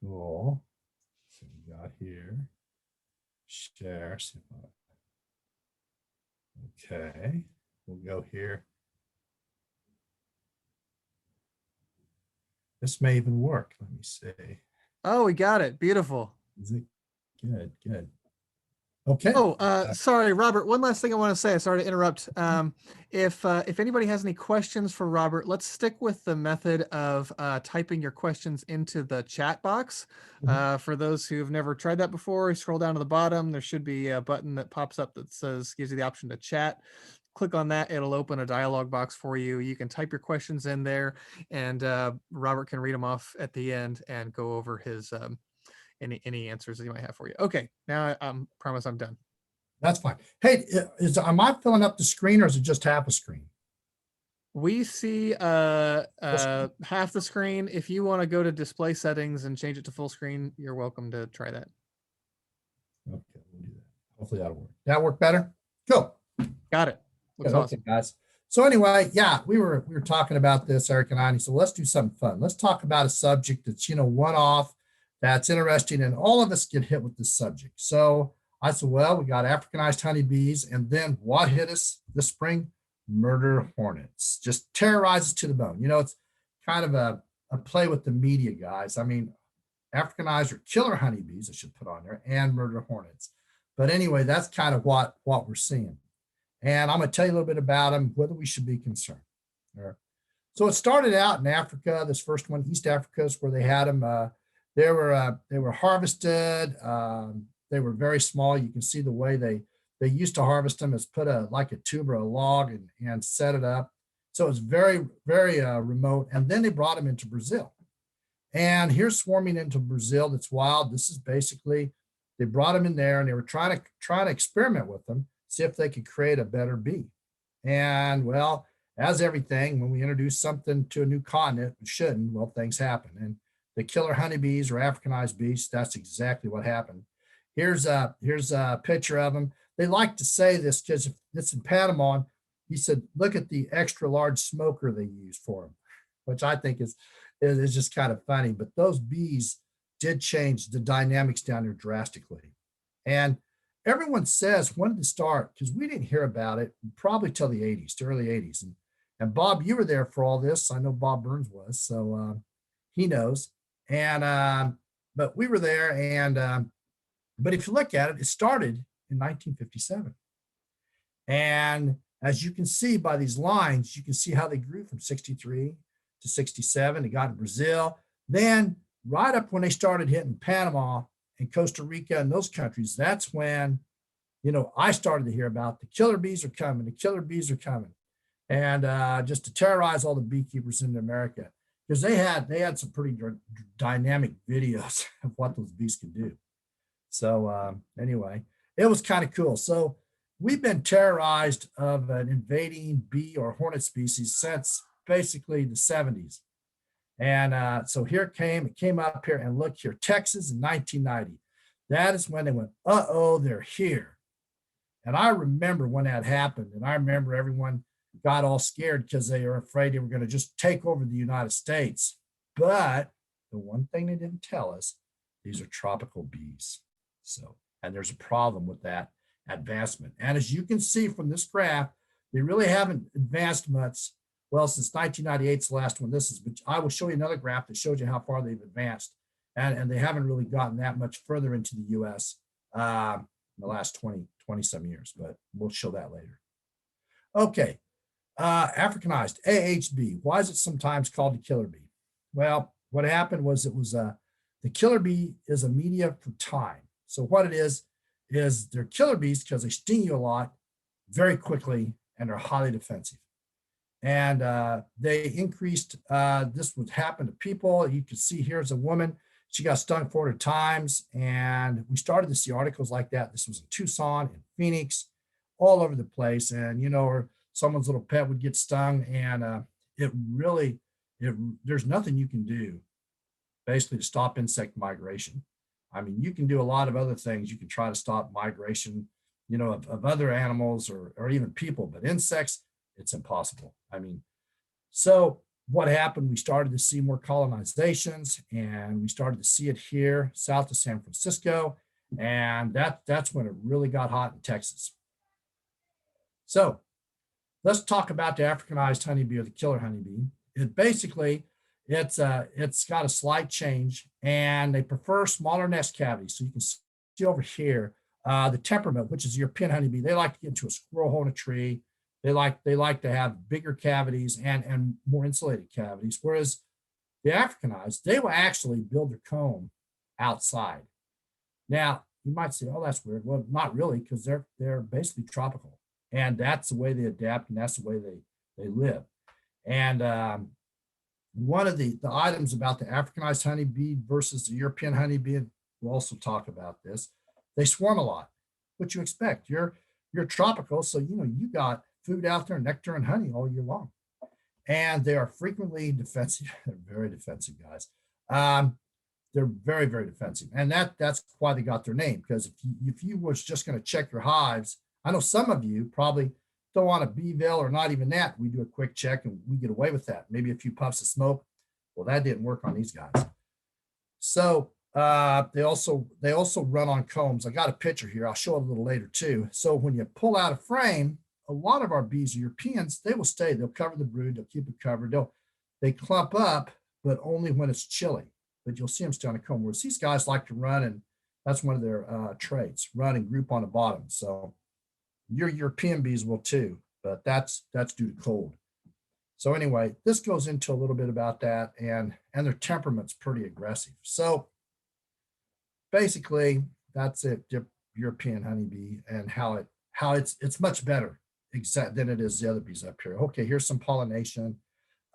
Cool. So we got here. Share. Okay. We'll go here. This may even work. Let me see. Oh, we got it. Beautiful. Is it good? Good. Okay. Oh, sorry, Robert. One last thing I want to say. Sorry to interrupt. If anybody has any questions for Robert, let's stick with the method of typing your questions into the chat box. For those who have never tried that before, scroll down to the bottom. There should be a button that pops up that gives you the option to chat. Click on that. It'll open a dialog box for you. You can type your questions in there, and Robert can read them off at the end and go over his any answers that he might have for you. Okay, now I promise I'm done. That's fine. Hey, am I filling up the screen or is it just half a screen? We see half the screen. If you want to go to display settings and change it to full screen, you're welcome to try that. Okay, we'll do that. Hopefully that'll work. That work better? Cool. Got it. Looks awesome. Okay, guys. So anyway, yeah, we were talking about this, Eric and I. So let's do something fun. Let's talk about a subject that's one off, that's interesting, and all of us get hit with this subject. So I said, well, we got Africanized honeybees, and then what hit us this spring? Murder hornets. Just terrorizes to the bone. It's kind of a play with the media, guys. I mean, Africanized or killer honeybees, I should put on there, and murder hornets. But anyway, that's kind of what we're seeing. And I'm going to tell you a little bit about them, whether we should be concerned. All right. So it started out in Africa. This first one, East Africa, is where they had them. They were harvested. They were very small. You can see the way they used to harvest them is put like a tube or a log and set it up. So it's very, very remote. And then they brought them into Brazil. And here's swarming into Brazil that's wild. This is basically, they brought them in there and they were trying to experiment with them, see if they could create a better bee. And well, as everything, when we introduce something to a new continent, we shouldn't, well, things happen. And the killer honeybees or Africanized bees, that's exactly what happened. Here's a picture of them. They like to say this because it's in Panama. He said, look at the extra large smoker they use for them, which I think is just kind of funny. But those bees did change the dynamics down there drastically. And everyone says when did it start? Because we didn't hear about it probably till the 80s, to early 80s. And Bob, you were there for all this. I know Bob Burns was, so he knows. And but we were there. And but if you look at it, it started in 1957. And as you can see by these lines, you can see how they grew from 63 to 67. They got in Brazil. Then right up when they started hitting Panama and Costa Rica and those countries, that's when, I started to hear about the killer bees are coming, the killer bees are coming. And just to terrorize all the beekeepers in America, because they had some pretty dynamic videos of what those bees could do. So anyway, it was kind of cool. So we've been terrorized of an invading bee or hornet species since basically the 70s. And so here it came up here, and look here, Texas in 1990. That is when they went, uh-oh, they're here. And I remember when that happened, and I remember everyone got all scared because they were afraid they were going to just take over the United States. But the one thing they didn't tell us, these are tropical bees. So, and there's a problem with that advancement. And as you can see from this graph, they really haven't advanced much. Well, since 1998 is the last one this is, but I will show you another graph that shows you how far they've advanced. And they haven't really gotten that much further into the US in the last 20 some years, but we'll show that later. Okay, Africanized, AHB. Why is it sometimes called the killer bee? Well, what happened was the killer bee is a media for time. So what it is they're killer bees because they sting you a lot very quickly and are highly defensive. And they increased, this would happen to people. You can see here's a woman, she got stung 400 times. And we started to see articles like that. This was in Tucson, in Phoenix, all over the place. And, or someone's little pet would get stung. And there's nothing you can do basically to stop insect migration. I mean, you can do a lot of other things. You can try to stop migration, of other animals or even people, but insects, it's impossible. I mean, so what happened, we started to see more colonizations, and we started to see it here south of San Francisco. And that's when it really got hot in Texas. So let's talk about the Africanized honeybee, or the killer honeybee. It basically, it's got a slight change, and they prefer smaller nest cavities. So you can see over here, the temperament, which is the European honeybee, they like to get into a squirrel hole in a tree. They like to have bigger cavities and more insulated cavities. Whereas the Africanized, they will actually build their comb outside. Now you might say, "Oh, that's weird." Well, not really, because they're basically tropical, and that's the way they adapt, and that's the way they live. And one of the items about the Africanized honeybee versus the European honeybee, and we'll also talk about this, they swarm a lot. What you expect? You're tropical, so you got food out there, nectar and honey all year long. And they are frequently defensive. They're very defensive, guys. They're very, very defensive. And that's why they got their name. Because if you was just going to check your hives, I know some of you probably don't want a bee veil, or not even that. We do a quick check and we get away with that. Maybe a few puffs of smoke. Well, that didn't work on these guys. So they also run on combs. I got a picture here. I'll show it a little later too. So when you pull out a frame, a lot of our bees, Europeans, they will stay. They'll cover the brood. They'll keep it covered. They clump up, but only when it's chilly. But you'll see them stay on a comb. Whereas these guys like to run, and that's one of their traits: run and group on the bottom. So your European bees will too, but that's due to cold. So anyway, this goes into a little bit about that, and their temperament's pretty aggressive. So basically, that's it. European honeybee, and how it's much better than it is the other bees up here. Okay, here's some pollination.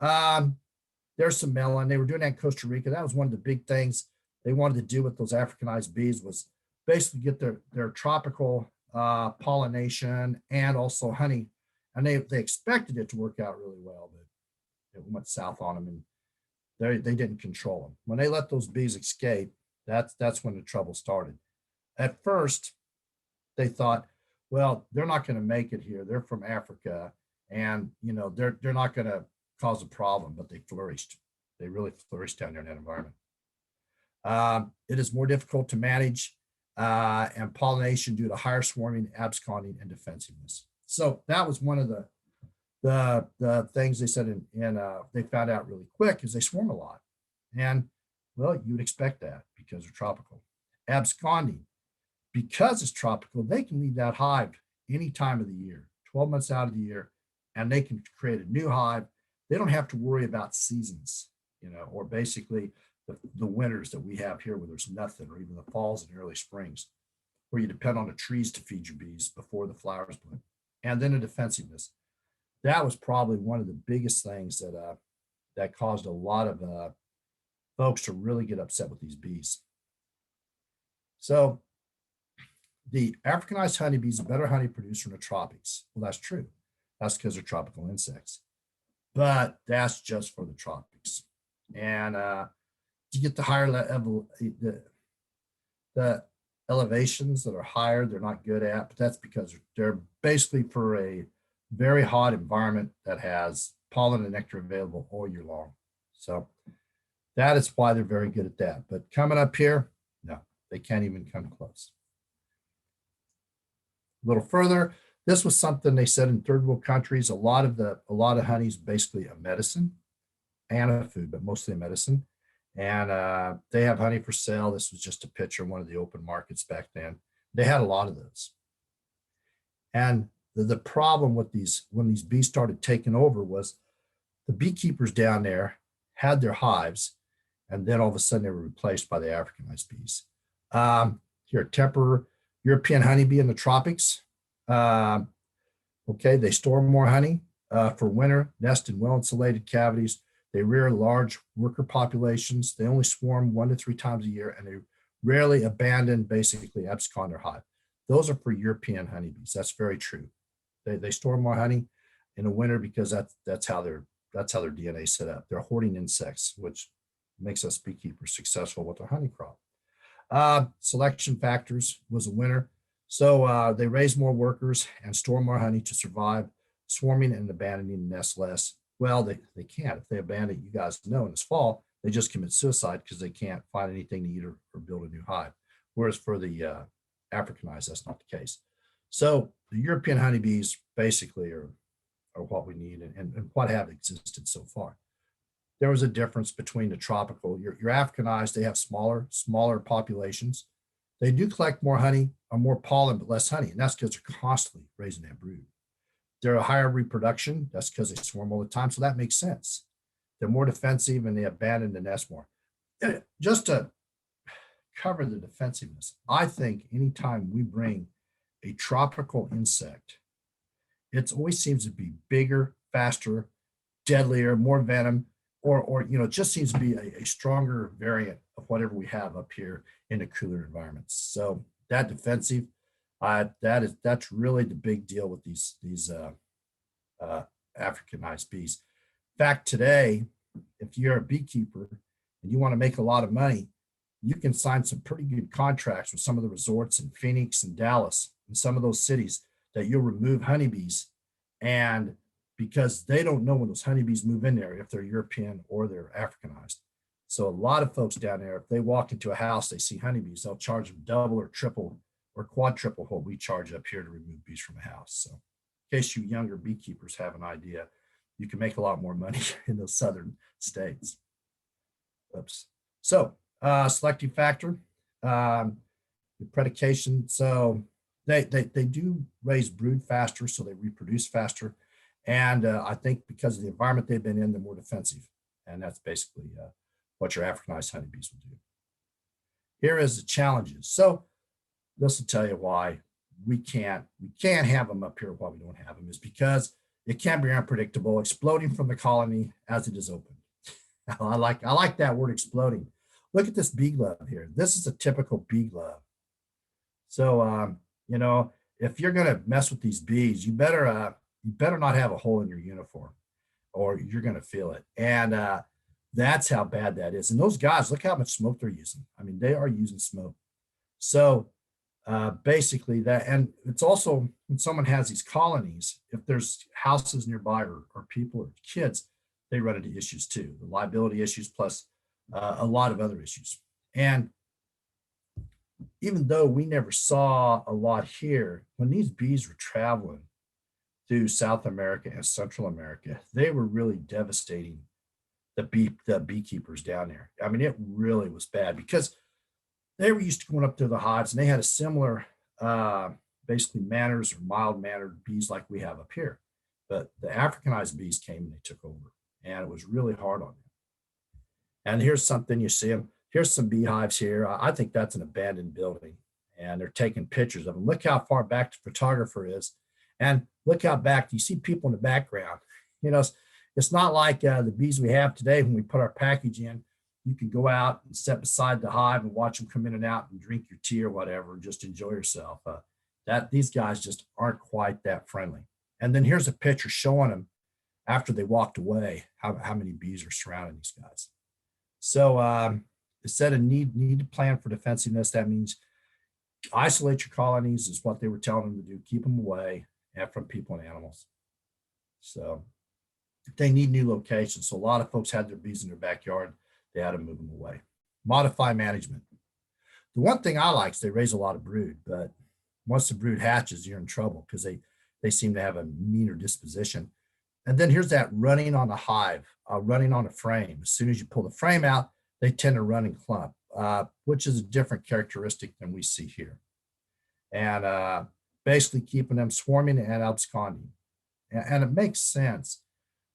There's some melon. They were doing that in Costa Rica. That was one of the big things they wanted to do with those Africanized bees, was basically get their tropical pollination and also honey. And they expected it to work out really well, but it went south on them, and they didn't control them. When they let those bees escape, that's when the trouble started. At first, they thought, well, they're not going to make it here. They're from Africa, and they're not going to cause a problem. But they flourished. They really flourished down there in that environment. It is more difficult to manage and pollination due to higher swarming, absconding, and defensiveness. So that was one of the things they said, and they found out really quick, is they swarm a lot. And well, you would expect that because they're tropical. Absconding. Because it's tropical, they can leave that hive any time of the year, 12 months out of the year, and they can create a new hive. They don't have to worry about seasons, or basically the winters that we have here where there's nothing, or even the falls and early springs, where you depend on the trees to feed your bees before the flowers bloom. And then the defensiveness. That was probably one of the biggest things that caused a lot of folks to really get upset with these bees. So the Africanized honeybee is a better honey producer in the tropics. Well, that's true. That's because they're tropical insects. But that's just for the tropics. And you get the higher level, the elevations that are higher, they're not good at, but that's because they're basically for a very hot environment that has pollen and nectar available all year long. So that is why they're very good at that. But coming up here, no, they can't even come close. A little further, this was something they said in third world countries. A lot of honey is basically a medicine and a food, but mostly a medicine. And they have honey for sale. This was just a picture of one of the open markets back then. They had a lot of those. And the problem with when these bees started taking over, was the beekeepers down there had their hives, and then all of a sudden they were replaced by the Africanized bees. Here, temper European honeybee in the tropics. Okay, they store more honey for winter, nest in well-insulated cavities. They rear large worker populations. They only swarm 1 to 3 times a year, and they rarely abandon, basically abscond their hive. Those are for European honeybees. That's very true. They store more honey in the winter because that's how their DNA is set up. They're hoarding insects, which makes us beekeepers successful with our honey crop. Selection factors was a winner. So they raise more workers and store more honey to survive, swarming and abandoning the nest less. Well, they can't. If they abandon, you guys know, in this fall, they just commit suicide because they can't find anything to eat or build a new hive. Whereas for the Africanized, that's not the case. So the European honeybees basically are what we need and what have existed so far. There was a difference between the tropical, your Africanized, they have smaller populations. They do collect more honey or more pollen, but less honey. And that's because they're constantly raising that brood. They're a higher reproduction. That's because they swarm all the time. So that makes sense. They're more defensive and they abandon the nest more. Just to cover the defensiveness, I think anytime we bring a tropical insect, it always seems to be bigger, faster, deadlier, more venom, or it just seems to be a stronger variant of whatever we have up here in the cooler environments. So that defensive, that's really the big deal with these Africanized bees. In fact, today, if you're a beekeeper and you want to make a lot of money, you can sign some pretty good contracts with some of the resorts in Phoenix and Dallas and some of those cities that you'll remove honeybees. And because they don't know when those honeybees move in there, if they're European or they're Africanized. So a lot of folks down there, if they walk into a house, they see honeybees, they'll charge them double or triple or quadruple what we charge up here to remove bees from a house. So in case you younger beekeepers have an idea, you can make a lot more money in those southern states. Oops. So selective factor, the predication. So they do raise brood faster, so they reproduce faster. And I think because of the environment they've been in, they're more defensive. And that's basically what your Africanized honeybees will do. Here is the challenges. So this will tell you why we can't have them up here. Why we don't have them is because it can be unpredictable, exploding from the colony as it is open. I like that word, exploding. Look at this bee glove here. This is a typical bee glove. So if you're going to mess with these bees, you better not have a hole in your uniform, or you're going to feel it. And that's how bad that is. And those guys, look how much smoke they're using. I mean, they are using smoke. So basically that, and it's also when someone has these colonies, if there's houses nearby or people or kids, they run into issues too, the liability issues plus a lot of other issues. And even though we never saw a lot here, when these bees were traveling through South America and Central America, they were really devastating the beekeepers down there. I mean, it really was bad because they were used to going up to the hives and they had a similar basically manners or mild mannered bees like we have up here. But the Africanized bees came and they took over, and it was really hard on them. And here's something you see them. Here's some beehives here. I think that's an abandoned building, and they're taking pictures of them. Look how far back the photographer is, and look how back you see people in the background. It's not like the bees we have today. When we put our package in, you can go out and sit beside the hive and watch them come in and out and drink your tea or whatever, and just enjoy yourself. These guys just aren't quite that friendly. And then here's a picture showing them after they walked away, how many bees are surrounding these guys. So instead of need to plan for defensiveness, that means isolate your colonies is what they were telling them to do. Keep them away from people and animals. So they need new locations. So a lot of folks had their bees in their backyard. They had to move them away. Modify management. The one thing I like is they raise a lot of brood, but once the brood hatches, you're in trouble because they seem to have a meaner disposition. And then here's that running on the hive, running on a frame. As soon as you pull the frame out, they tend to run and clump, which is a different characteristic than we see here. And basically keeping them swarming and absconding. And it makes sense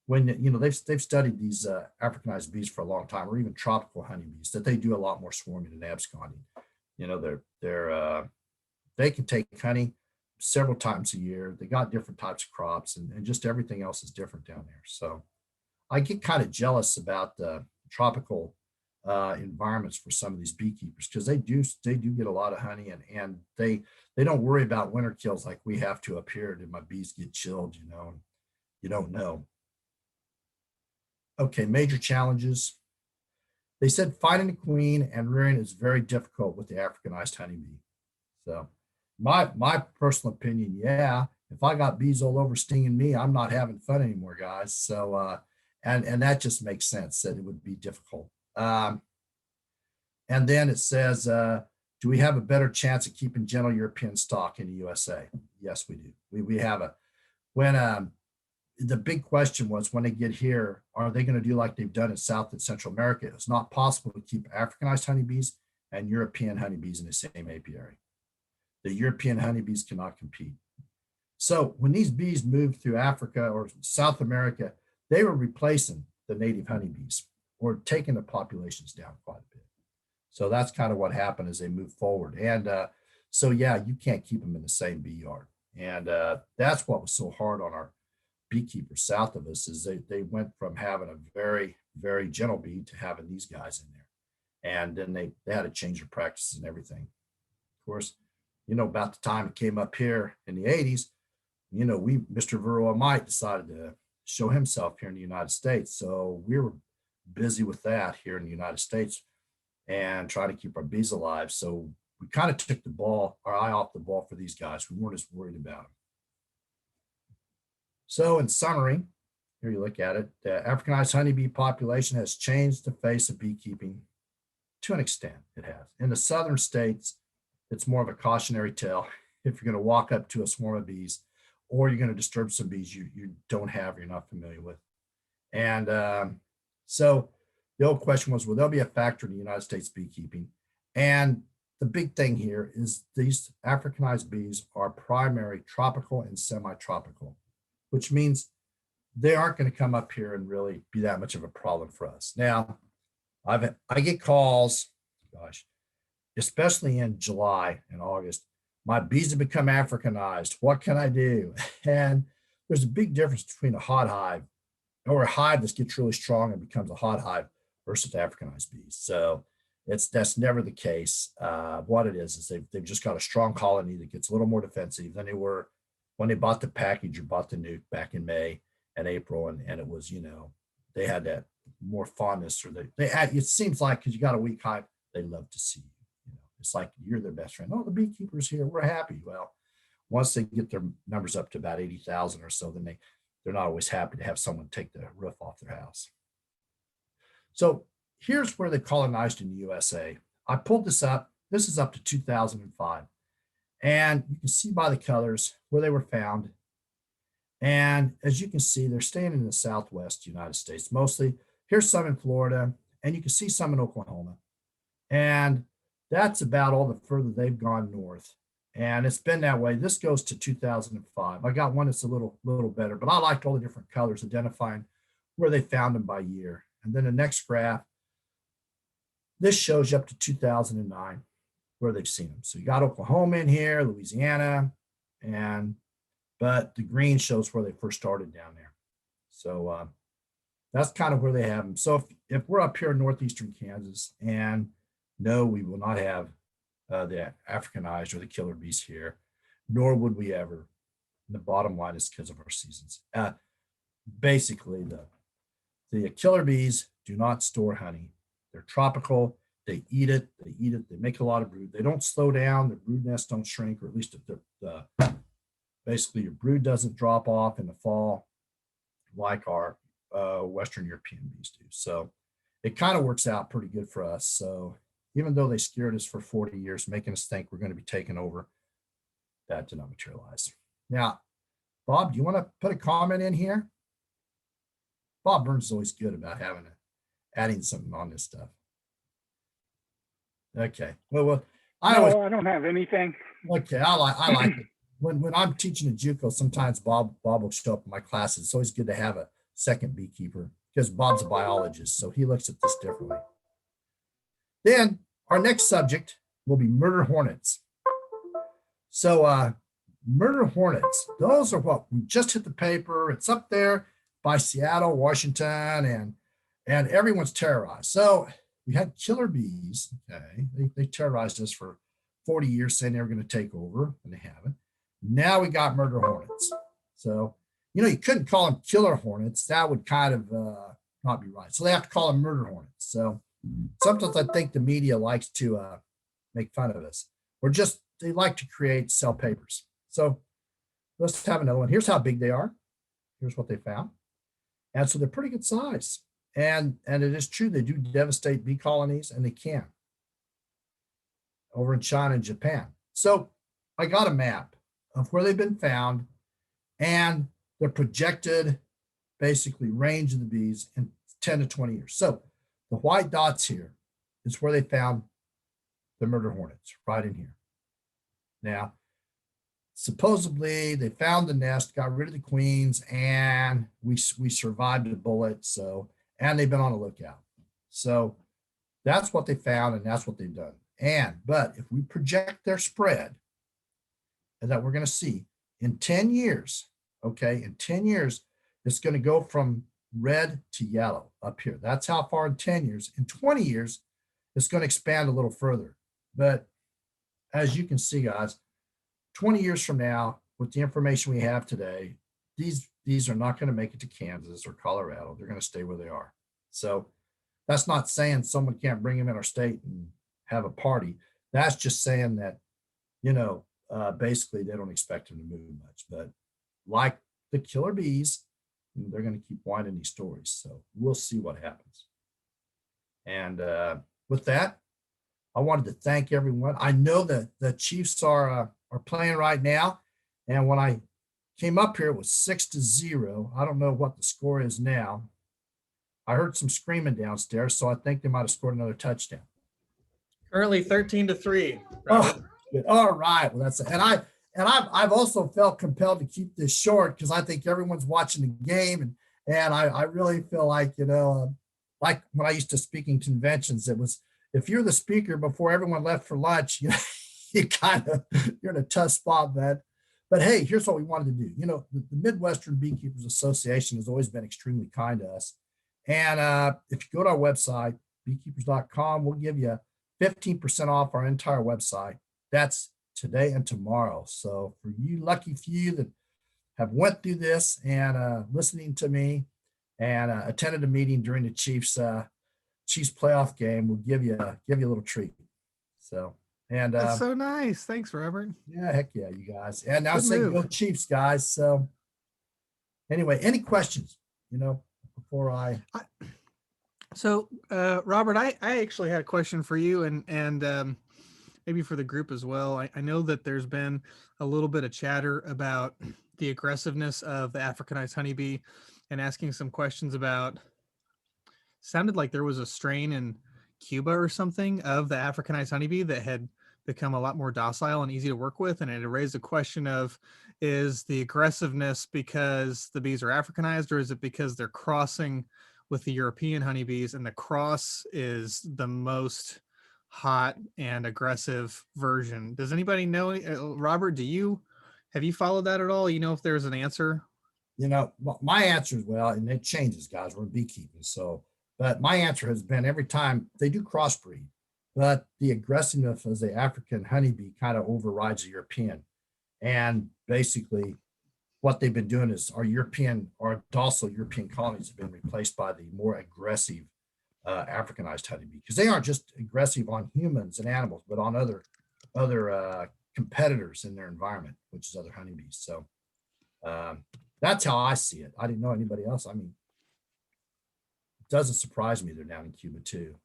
when, they've studied these Africanized bees for a long time, or even tropical honeybees, that they do a lot more swarming and absconding. They can take honey several times a year. They got different types of crops, and just everything else is different down there. So I get kind of jealous about the tropical environments for some of these beekeepers, because they do get a lot of honey, and they don't worry about winter kills like we have to up here. Did my bees get chilled? And you don't know. Okay, major challenges. They said finding a queen and rearing is very difficult with the Africanized honeybee. So my personal opinion, yeah, if I got bees all over stinging me, I'm not having fun anymore, guys. So And that just makes sense that it would be difficult. And then it says, do we have a better chance of keeping gentle European stock in the USA? Yes, we do. We have when the big question was when they get here, are they going to do like they've done in South and Central America? It's not possible to keep Africanized honeybees and European honeybees in the same apiary. The European honeybees cannot compete. So when these bees moved through Africa or South America, they were replacing the native honeybees or taking the populations down quite a bit. So that's kind of what happened as they move forward. And so, yeah, you can't keep them in the same bee yard. And that's what was so hard on our beekeepers south of us is they went from having a very, very gentle bee to having these guys in there. And then they had to change their practices and everything. Of course, about the time it came up here in the 80s, Mr. Vero Mite decided to show himself here in the United States. So we were busy with that here in the United States and trying to keep our bees alive. So we kind of took our eye off the ball for these guys. We weren't as worried about them. So in summary, here you look at it, the Africanized honeybee population has changed the face of beekeeping to an extent. It has. In the southern states, it's more of a cautionary tale. If you're going to walk up to a swarm of bees or you're going to disturb some bees you don't have, you're not familiar with. And so the old question was, will there be a factor in the United States beekeeping? And the big thing here is these Africanized bees are primary tropical and semi-tropical, which means they aren't going to come up here and really be that much of a problem for us. Now, I get calls, gosh, especially in July and August, my bees have become Africanized. What can I do? And there's a big difference between a hot hive or a hive that gets really strong and becomes a hot hive versus Africanized bees. So that's never the case. What it is they've just got a strong colony that gets a little more defensive than they were when they bought the package or bought the nuke back in May and April. And it was, they had that more fondness or they had, it seems like because you got a weak hive, they love to see you. It's like you're their best friend. Oh, the beekeeper's here. We're happy. Well, once they get their numbers up to about 80,000 or so, then they're not always happy to have someone take the roof off their house. So here's where they colonized in the USA. I pulled this up. This is up to 2005. And you can see by the colors where they were found. And as you can see, they're staying in the Southwest United States mostly. Here's some in Florida, and you can see some in Oklahoma. And that's about all the further they've gone north. And it's been that way. This goes to 2005. I got one that's a little better, but I liked all the different colors identifying where they found them by year. And then the next graph, this shows you up to 2009 where they've seen them. So you got Oklahoma in here, Louisiana, but the green shows where they first started down there. So that's kind of where they have them. So if we're up here in northeastern Kansas, and no, we will not have the Africanized or the killer bees here, nor would we ever. And the bottom line is because of our seasons. Basically, the killer bees do not store honey. They're tropical. They eat it. They make a lot of brood. They don't slow down. The brood nests don't shrink, or at least basically your brood doesn't drop off in the fall like our Western European bees do. So it kind of works out pretty good for us. So even though they scared us for 40 years, making us think we're going to be taken over, that did not materialize. Now, Bob, do you want to put a comment in here? Bob Burns is always good about adding something on this stuff. Okay. Well, I don't have anything. Okay, I like it. When I'm teaching at JUCO, sometimes Bob will show up in my classes. It's always good to have a second beekeeper because Bob's a biologist, so he looks at this differently. Then our next subject will be murder hornets. So murder hornets, those are what we just hit the paper. It's up there by Seattle, Washington, and everyone's terrorized. So we had killer bees. Okay, they terrorized us for 40 years, saying they were going to take over, and they haven't. Now we got murder hornets. So, you couldn't call them killer hornets. That would kind of not be right. So they have to call them murder hornets. So sometimes I think the media likes to make fun of us, or just they like to sell papers. So let's have another one. Here's how big they are. Here's what they found. And so they're pretty good size. And it is true, they do devastate bee colonies, and they can over in China and Japan. So I got a map of where they've been found and their projected basically range of the bees in 10 to 20 years. So the white dots here is where they found the murder hornets, right in here. Now, supposedly they found the nest, got rid of the queens, and we survived a bullet. So, and they've been on the lookout. So that's what they found, and that's what they've done. But if we project their spread, and that we're going to see in 10 years, okay, in 10 years, it's going to go from red to yellow up here. That's how far in 10 years. In 20 years, it's going to expand a little further. But as you can see, guys, 20 years from now, with the information we have today, these are not going to make it to Kansas or Colorado. They're going to stay where they are. So that's not saying someone can't bring them in our state and have a party. That's just saying that, basically they don't expect them to move much. But like the killer bees, they're going to keep winding these stories. So we'll see what happens. And with that, I wanted to thank everyone. I know that the Chiefs are playing right now. And when I came up here, it was 6-0. I don't know what the score is now. I heard some screaming downstairs, so I think they might have scored another touchdown. Currently 13-3. Oh, all right. Well, that's it. I've also felt compelled to keep this short because I think everyone's watching the game, and I really feel like, like when I used to speaking conventions, it was, if you're the speaker before everyone left for lunch, you're in a tough spot, man. But hey, here's what we wanted to do. The Midwestern Beekeepers Association has always been extremely kind to us. And if you go to our website, beekeepers.com, we'll give you 15% off our entire website. That's today and tomorrow. So for you lucky few that have went through this and listening to me and attended a meeting during the Chiefs playoff game, we'll give you a little treat. So, and That's so nice. Thanks, Robert. Yeah, heck yeah, you guys. And now Good say move. go Chiefs, guys. So anyway, any questions, before So, Robert, I actually had a question for you and maybe for the group as well. I know that there's been a little bit of chatter about the aggressiveness of the Africanized honeybee and asking some questions about, sounded like there was a strain in Cuba or something of the Africanized honeybee that had become a lot more docile and easy to work with. And it raised a question of, is the aggressiveness because the bees are Africanized, or is it because they're crossing with the European honeybees and the cross is the most hot and aggressive version? Does anybody know? Robert, have you followed that at all? If there's an answer? My answer is, well, and it changes, guys. We're beekeeping. So, but my answer has been every time they do crossbreed, but the aggressiveness of the African honeybee kind of overrides the European. And basically what they've been doing is our docile European colonies have been replaced by the more aggressive Africanized honeybee, because they aren't just aggressive on humans and animals, but on other competitors in their environment, which is other honeybees. So that's how I see it. I didn't know anybody else. I mean, it doesn't surprise me they're down in Cuba too.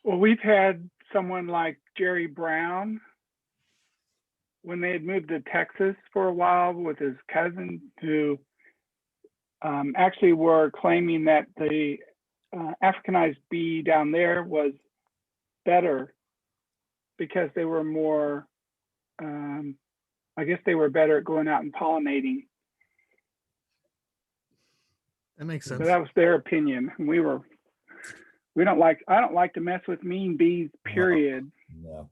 Well, we've had someone like Jerry Brown, when they had moved to Texas for a while with his cousin, who actually were claiming that the Africanized bee down there was better because they were more, I guess they were better at going out and pollinating. That makes sense. So that was their opinion. I don't like to mess with mean bees, period. No.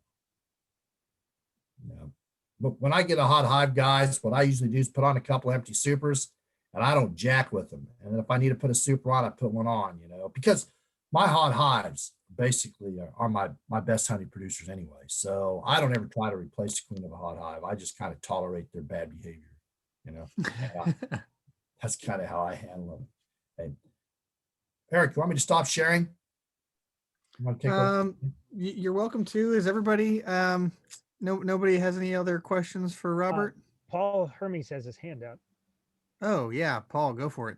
But when I get a hot hive, guys, what I usually do is put on a couple empty supers, and I don't jack with them. And if I need to put a super on, I put one on, because my hot hives basically are my best honey producers anyway. So I don't ever try to replace the queen of a hot hive. I just kind of tolerate their bad behavior, That's kind of how I handle them. Hey, Eric, you want me to stop sharing? You want to take over? You're welcome to. Is everybody, nobody has any other questions for Robert? Paul Hermes has his hand up. Oh yeah, Paul, go for it.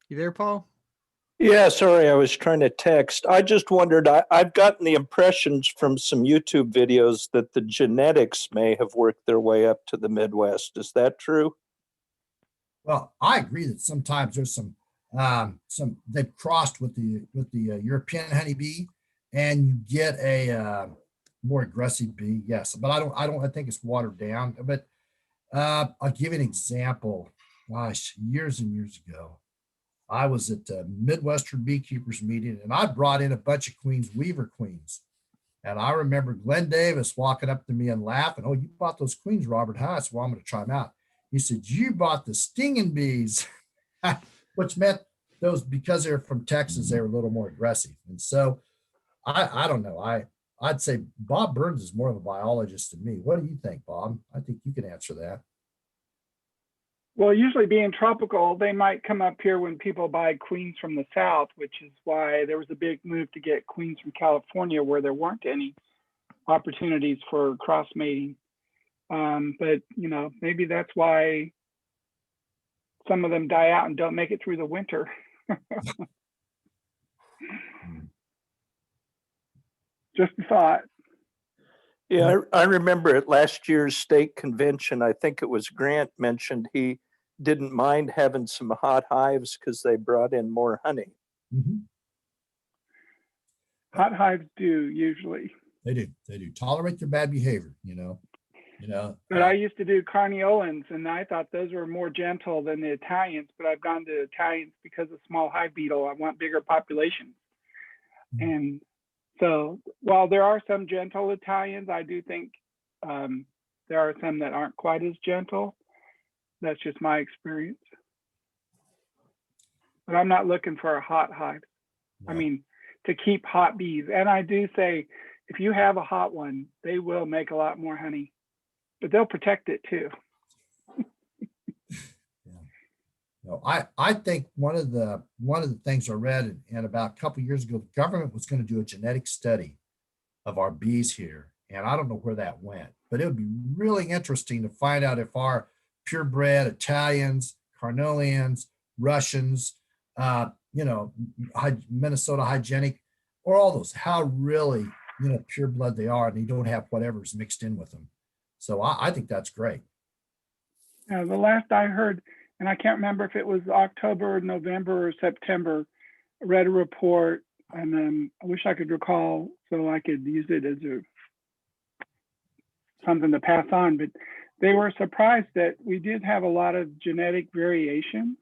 You there, Paul? Yeah, sorry, I was trying to text. I just wondered, I've gotten the impressions from some YouTube videos that the genetics may have worked their way up to the Midwest. Is that true? Well, I agree that sometimes there's some they've crossed with the European honeybee, and you get a more aggressive bee. Yes, but I think it's watered down. But I'll give you an example. Gosh, years and years ago, I was at a Midwestern beekeepers meeting, and I brought in a bunch of queens, weaver queens. And I remember Glenn Davis walking up to me and laughing. "Oh, you bought those queens, Robert?" Huh? I said, "Well, I'm going to try them out." He said, "You bought the stinging bees," which meant those, because they're from Texas, they were a little more aggressive. And so I don't know. I'd say Bob Burns is more of a biologist than me. What do you think, Bob? I think you can answer that. Well, usually being tropical, they might come up here when people buy queens from the South, which is why there was a big move to get queens from California where there weren't any opportunities for cross mating. But, you know, maybe that's why some of them die out and don't make it through the winter. Just a thought. Yeah, I remember at last year's state convention, I think it was Grant mentioned he didn't mind having some hot hives because they brought in more honey. Mm-hmm. Hot hives do usually. They do tolerate their bad behavior, you know. But I used to do Carniolans, and I thought those were more gentle than the Italians, but I've gone to Italians because of small hive beetle. I want bigger populations. Mhm. And so while there are some gentle Italians, I do think there are some that aren't quite as gentle. That's just my experience. But I'm not looking for a hot hive. I No. mean, to keep hot bees. And I do say, if you have a hot one, they will make a lot more honey, but they'll protect it too. No, I think one of the things I read, and about a couple of years ago, the government was going to do a genetic study of our bees here, and I don't know where that went, but it would be really interesting to find out if our purebred Italians, Carnolians, Russians, Minnesota hygienic, or all those, how really, pure blood they are, and they don't have whatever's mixed in with them. So I think that's great. The last I heard, and I can't remember if it was October, November, or September, I read a report, and I wish I could recall so I could use it as something to pass on, but they were surprised that we did have a lot of genetic variation,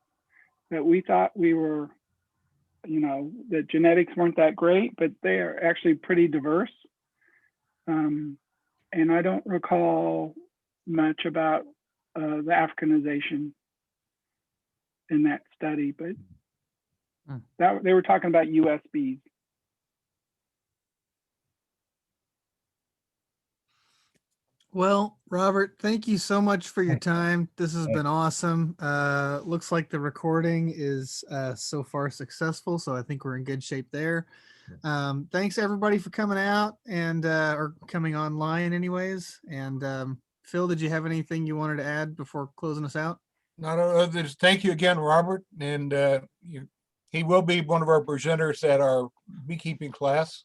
that we thought we were, that genetics weren't that great, but they are actually pretty diverse. And I don't recall much about the Africanization in that study, but that they were talking about US bees. Well, Robert, thank you so much for your time. This has been awesome. Looks like the recording is so far successful, so I think we're in good shape there. Thanks everybody for coming out and or coming online anyways. And Phil, did you have anything you wanted to add before closing us out? Not other than thank you again, Robert. And he will be one of our presenters at our beekeeping class.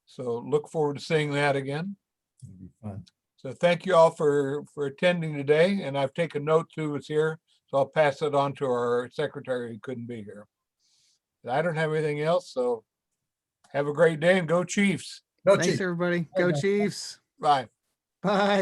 So look forward to seeing that again. It'll be fun. So thank you all for attending today. And I've taken note who was here. So I'll pass it on to our secretary who couldn't be here. I don't have anything else. So have a great day and go Chiefs. No, Thanks Chief. everybody. Bye, Go guys. Chiefs. Bye. Bye.